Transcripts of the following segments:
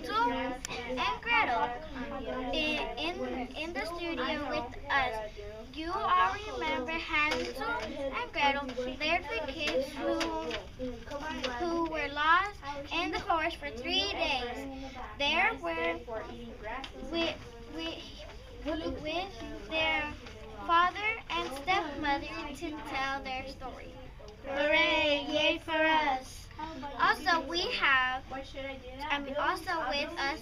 Hansel and Gretel in the studio with us. You all remember Hansel and Gretel? They're the kids who were lost in the forest for 3 days. There were with, with their father and stepmother to tell their story. Hooray! Yay for us! Also, also with us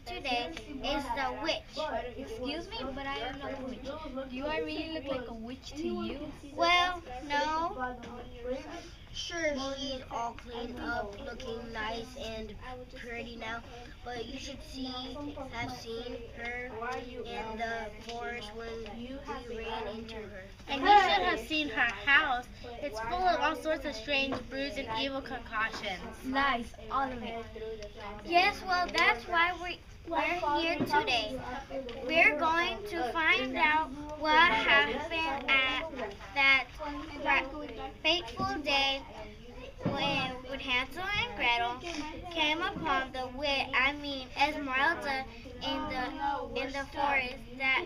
today is the witch. Excuse me, but I am not a witch. Do I really look like a witch to you? Well, no. Sure, she's all cleaned up, looking nice and pretty now, but you should have seen her in the forest when we ran into her. And you should have seen her house. It's full of all sorts of strange brews and evil concoctions. Nice, all of it. Yes, well, that's why we're here today. We're going to find out what happened at that fateful day when Hansel and Gretel came upon the Esmeralda in the forest. That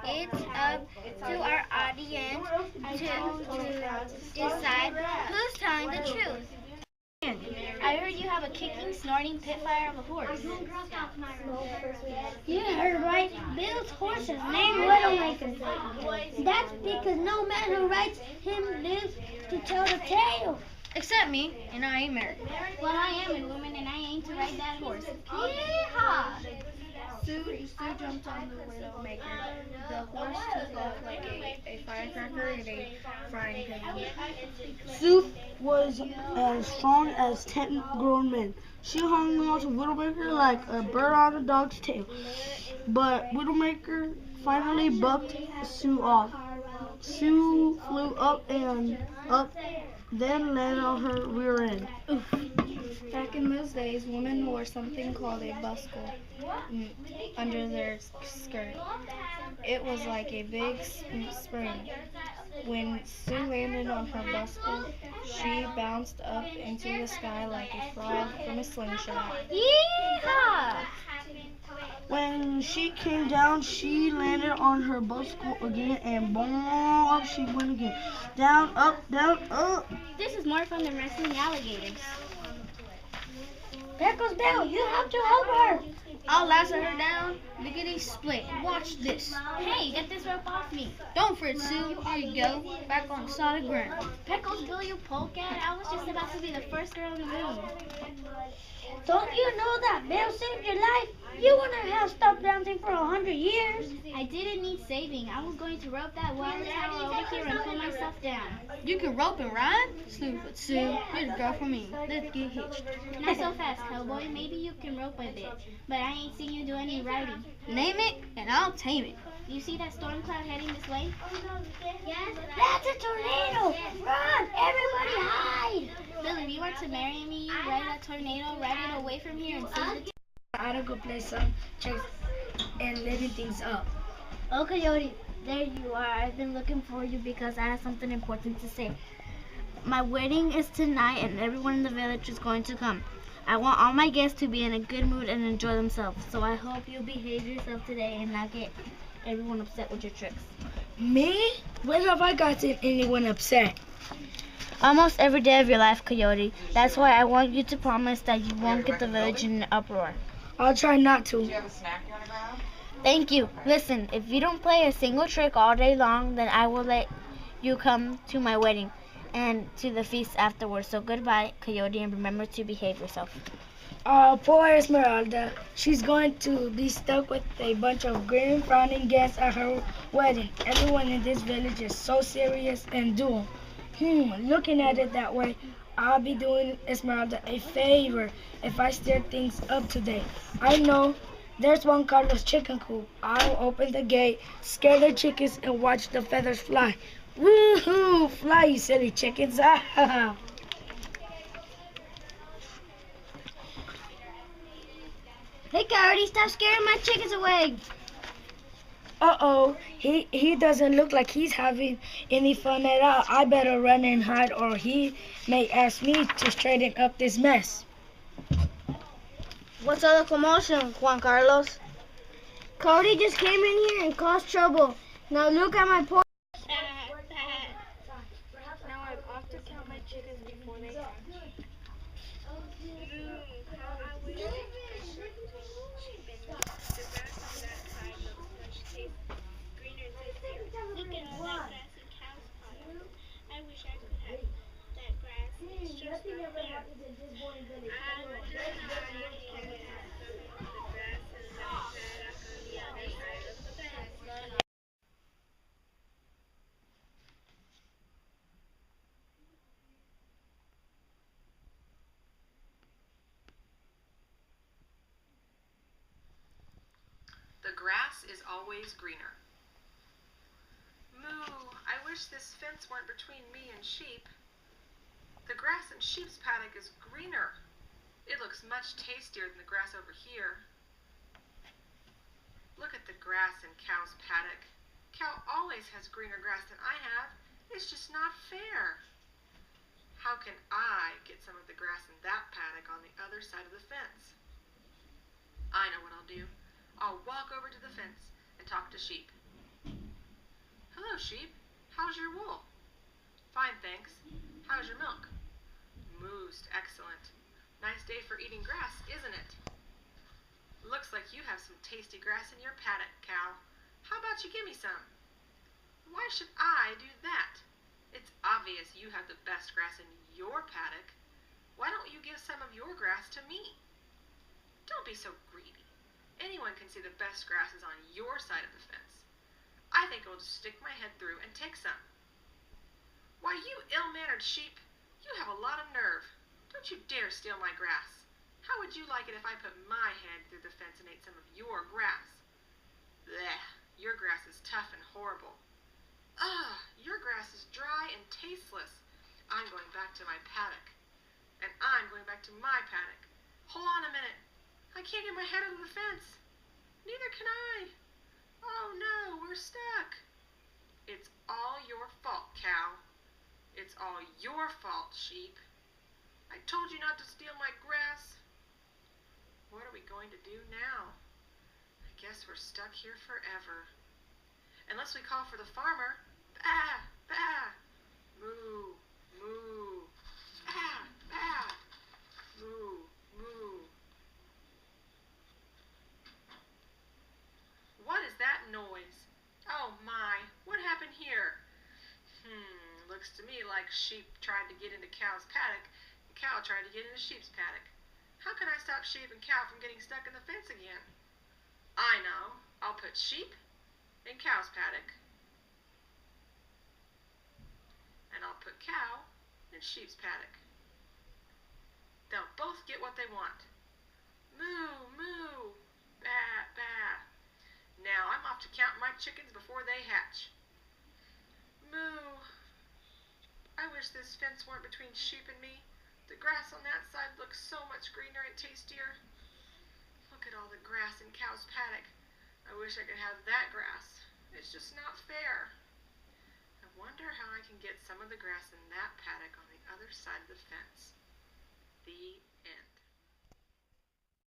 it's up to our audience to decide who's telling the truth. I heard you have a kicking, snorting pitfire of a horse. You heard right. Bill's horse is named Widowmaker. That's because no man who rides him lives to tell the tale. Except me, and I ain't married. Well, I am a woman and I ain't to ride that horse. Yeehaw! Sue jumped on the Widowmaker. The horse took off like a firecracker in a frying pan. Sue was as strong as 10 grown men. She hung on to Widowmaker like a bird on a dog's tail. But Widowmaker finally bucked Sue off. Sue flew up and up, then landed on her rear end. Back in those days, women wore something called a buskle under their skirt. It was like a big spring. When Sue landed on her buskle, she bounced up into the sky like a frog from a slingshot. Yeehaw! When she came down, she landed on her buskle again, and boom, up she went again. Down, up. This is more fun than wrestling alligators. There goes Bill. You have to help her. I'll lasso her down. Lickety split. Watch this. Hey, get this rope off me. Don't fret, Sue. Here you go. Back on solid ground. Peckles, Bill, you polecat. I was just about to be the first girl in the room. Don't you know that Bill saved your life? You wouldn't have stopped dancing for 100 years. I didn't need saving. I was going to rope that wire tower over here and pull myself down. You can rope and ride? Stupid Sue, you're the girl for me. Let's get hitched. Not so fast, cowboy. Maybe you can rope a bit, but I ain't seen you do any riding. Name it, and I'll tame it. You see that storm cloud heading this way? That's a tornado. Run, everybody hide. Bill, if you were to marry me, you'd ride that tornado, ride it away from here and save the I don't go play some checks and living things up. Oh, Coyote, there you are. I've been looking for you because I have something important to say. My wedding is tonight and everyone in the village is going to come. I want all my guests to be in a good mood and enjoy themselves. So I hope you behave yourself today and not get everyone upset with your tricks. Me? When have I gotten anyone upset? Almost every day of your life, Coyote. That's why I want you to promise that you won't get the village in an uproar. I'll try not to. Thank you. Listen, if you don't play a single trick all day long, then I will let you come to my wedding and to the feast afterwards. So goodbye, Coyote, and remember to behave yourself. Poor Esmeralda. She's going to be stuck with a bunch of grim, frowning guests at her wedding. Everyone in this village is so serious and dull. Looking at it that way, I'll be doing Esmeralda a favor if I stir things up today. I know there's Juan Carlos chicken coop. I'll open the gate, scare the chickens, and watch the feathers fly. Woohoo! Fly, you silly chickens! Ah! Hey, Coyote, stop scaring my chickens away. Uh-oh, he doesn't look like he's having any fun at all. I better run and hide or he may ask me to straighten up this mess. What's all the commotion, Juan Carlos? Cody just came in here and caused trouble. Now look at my poor. Now I'm off to count my chickens before they hatch. The grass is always greener. Moo, I wish this fence weren't between me and sheep. The grass in sheep's paddock is greener. It looks much tastier than the grass over here. Look at the grass in cow's paddock. Cow always has greener grass than I have. It's just not fair. How can I get some of the grass in that paddock on the other side of the fence? I know what I'll do. I'll walk over to the fence and talk to sheep. Hello, sheep. How's your wool? Fine, thanks. How's your milk? Moost, excellent. Nice day for eating grass, isn't it? Looks like you have some tasty grass in your paddock, cow. How about you give me some? Why should I do that? It's obvious you have the best grass in your paddock. Why don't you give some of your grass to me? Don't be so greedy. Anyone can see the best grass is on your side of the fence. I think I'll just stick my head through and take some. Why, you ill-mannered sheep, you have a lot of nerve. Don't you dare steal my grass. How would you like it if I put my head through the fence and ate some of your grass? Blech, your grass is tough and horrible. Ugh, your grass is dry and tasteless. I'm going back to my paddock. And I'm going back to my paddock. Hold on a minute. I can't get my head over the fence. Neither can I. Oh no, we're stuck. It's all your fault, cow. It's all your fault, sheep. I told you not to steal my grass. What are we going to do now? I guess we're stuck here forever. Unless we call for the farmer. Bah, bah. Moo, moo. Bah, bah. Moo, moo. What is that noise? Oh my, what happened here? Looks to me like sheep tried to get into cow's paddock and cow tried to get into sheep's paddock. How can I stop sheep and cow from getting stuck in the fence again? I know. I'll put sheep in cow's paddock. And I'll put cow in sheep's paddock. They'll both get what they want. Moo, moo, bah, bah. Now I'm off to count my chickens before they hatch. Moo. I wish this fence weren't between sheep and me. The grass on that side looks so much greener and tastier. Look at all the grass in cow's paddock. I wish I could have that grass. It's just not fair. I wonder how I can get some of the grass in that paddock on the other side of the fence. The